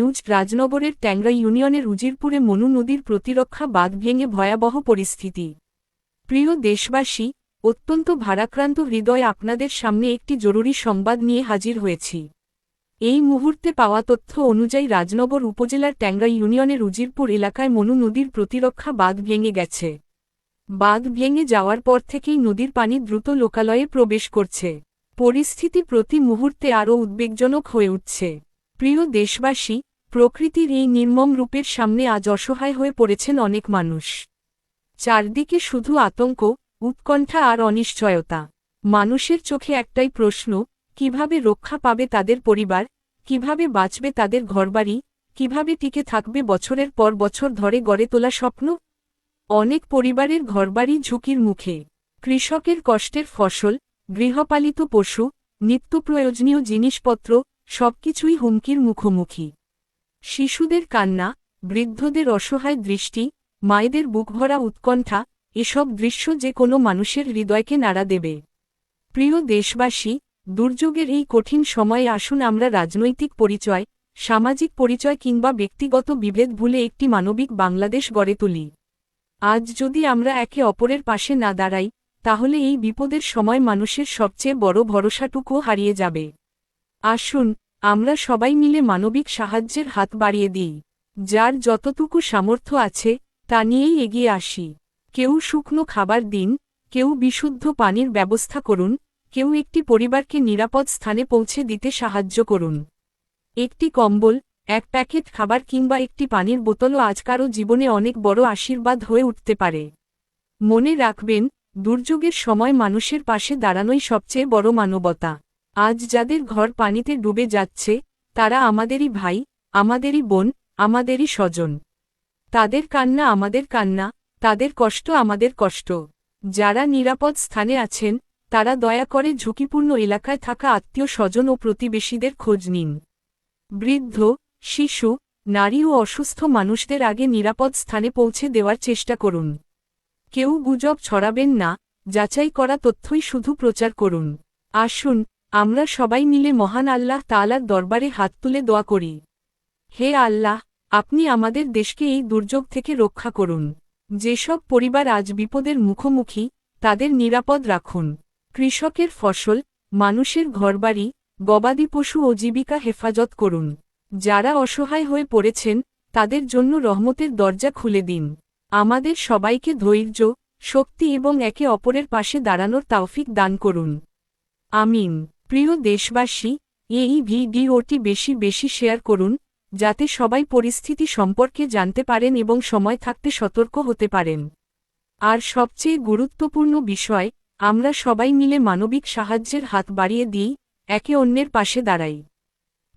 News. রাজনগরের ট্যাংরা ইউনিয়নের উজিরপুরে মনু নদীর প্রতিরক্ষা বাঁধ ভেঙে ভয়াবহ পরিস্থিতি। প্রিয় দেশবাসী, অত্যন্ত ভারাক্রান্ত হৃদয় আপনাদের সামনে একটি জরুরি সংবাদ নিয়ে হাজির হয়েছি। এই মুহূর্তে পাওয়া তথ্য অনুযায়ী রাজনগর উপজেলার ট্যাংরা ইউনিয়নের উজিরপুর এলাকায় মনু নদীর প্রতিরক্ষা বাঁধ ভেঙে গেছে। বাঁধ ভেঙে যাওয়ার পর থেকেই নদীর পানি দ্রুত লোকালয়ে প্রবেশ করছে। পরিস্থিতি প্রতি মুহূর্তে আরও উদ্বেগজনক হয়ে উঠছে। প্রিয় দেশবাসী, প্রকৃতির এই নির্মম রূপের সামনে আজ অসহায় হয়ে পড়েছেন অনেক মানুষ। চারদিকে শুধু আতঙ্ক, উৎকণ্ঠা আর অনিশ্চয়তা। মানুষের চোখে একটাই প্রশ্ন, কিভাবে রক্ষা পাবে তাদের পরিবার, কিভাবে বাঁচবে তাদের ঘরবাড়ি, কিভাবে টিকে থাকবে বছরের পর বছর ধরে গড়ে তোলা স্বপ্ন। অনেক পরিবারের ঘরবাড়ি ঝুঁকির মুখে। কৃষকের কষ্টের ফসল, গৃহপালিত পশু, নিত্যপ্রয়োজনীয় জিনিসপত্র সবকিছুই হুমকির মুখোমুখি। শিশুদের কান্না, বৃদ্ধদের অসহায় দৃষ্টি, মায়েদের বুকভরা উৎকণ্ঠা, এসব দৃশ্য যে কোনো মানুষের হৃদয়কে নাড়া দেবে। প্রিয় দেশবাসী, দুর্যোগের এই কঠিন সময়ে আসুন আমরা রাজনৈতিক পরিচয়, সামাজিক পরিচয় কিংবা ব্যক্তিগত বিভেদ ভুলে একটি মানবিক বাংলাদেশ গড়ে তুলি। আজ যদি আমরা একে অপরের পাশে না দাঁড়াই, তাহলে এই বিপদের সময় মানুষের সবচেয়ে বড় ভরসাটুকুও হারিয়ে যাবে। আসুন, আমরা সবাই মিলে মানবিক সাহায্যের হাত বাড়িয়ে দিই। যার যতটুকু সামর্থ্য আছে, তা নিয়েই এগিয়ে আসি। কেউ শুকনো খাবার দিন, কেউ বিশুদ্ধ পানির ব্যবস্থা করুন, কেউ একটি পরিবারকে নিরাপদ স্থানে পৌঁছে দিতে সাহায্য করুন। একটি কম্বল, এক প্যাকেট খাবার কিংবা একটি পানির বোতলও আজ কারো জীবনে অনেক বড় আশীর্বাদ হয়ে উঠতে পারে। মনে রাখবেন, দুর্যোগের সময় মানুষের পাশে দাঁড়ানোই সবচেয়ে বড় মানবতা। আজ যাদের ঘর পানিতে ডুবে যাচ্ছে, তারা আমাদেরই ভাই, আমাদেরই বোন, আমাদেরই স্বজন। তাদের কান্না আমাদের কান্না, তাদের কষ্ট আমাদের কষ্ট। যারা নিরাপদ স্থানে আছেন, তারা দয়া করে ঝুঁকিপূর্ণ এলাকায় থাকা আত্মীয় স্বজন ও প্রতিবেশীদের খোঁজ নিন। বৃদ্ধ, শিশু, নারী ও অসুস্থ মানুষদের আগে নিরাপদ স্থানে পৌঁছে দেওয়ার চেষ্টা করুন। কেউ গুজব ছড়াবেন না, যাচাই করা তথ্যই শুধু প্রচার করুন। আসুন, আমরা সবাই মিলে মহান আল্লাহ তাআলার দরবারে হাত তুলে দোয়া করি। হে আল্লাহ, আপনি আমাদের দেশকে এই দুর্যোগ থেকে রক্ষা করুন। যেসব পরিবার আজ বিপদের মুখোমুখি, তাদের নিরাপদ রাখুন। কৃষকের ফসল, মানুষের ঘরবাড়ি, গবাদি পশু ও জীবিকা হেফাজত করুন। যারা অসহায় হয়ে পড়েছেন, তাদের জন্য রহমতের দরজা খুলে দিন। আমাদের সবাইকে ধৈর্য, শক্তি এবং একে অপরের পাশে দাঁড়ানোর তৌফিক দান করুন। আমিন। প্রিয় দেশবাসী, এই ভিডিওটি বেশি বেশি শেয়ার করুন, যাতে সবাই পরিস্থিতি সম্পর্কে জানতে পারেন এবং সময় থাকতে সতর্ক হতে পারেন। আর সবচেয়ে গুরুত্বপূর্ণ বিষয়, আমরা সবাই মিলে মানবিক সাহায্যের হাত বাড়িয়ে দিই, একে অন্যের পাশে দাঁড়াই।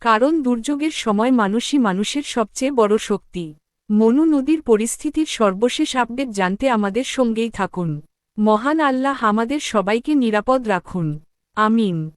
কারণ দুর্যোগের সময় মানুষই মানুষের সবচেয়ে বড় শক্তি। মনু নদীর পরিস্থিতির সর্বশেষ আপডেট জানতে আমাদের সঙ্গেই থাকুন। মহান আল্লাহ আমাদের সবাইকে নিরাপদ রাখুন। আমিন।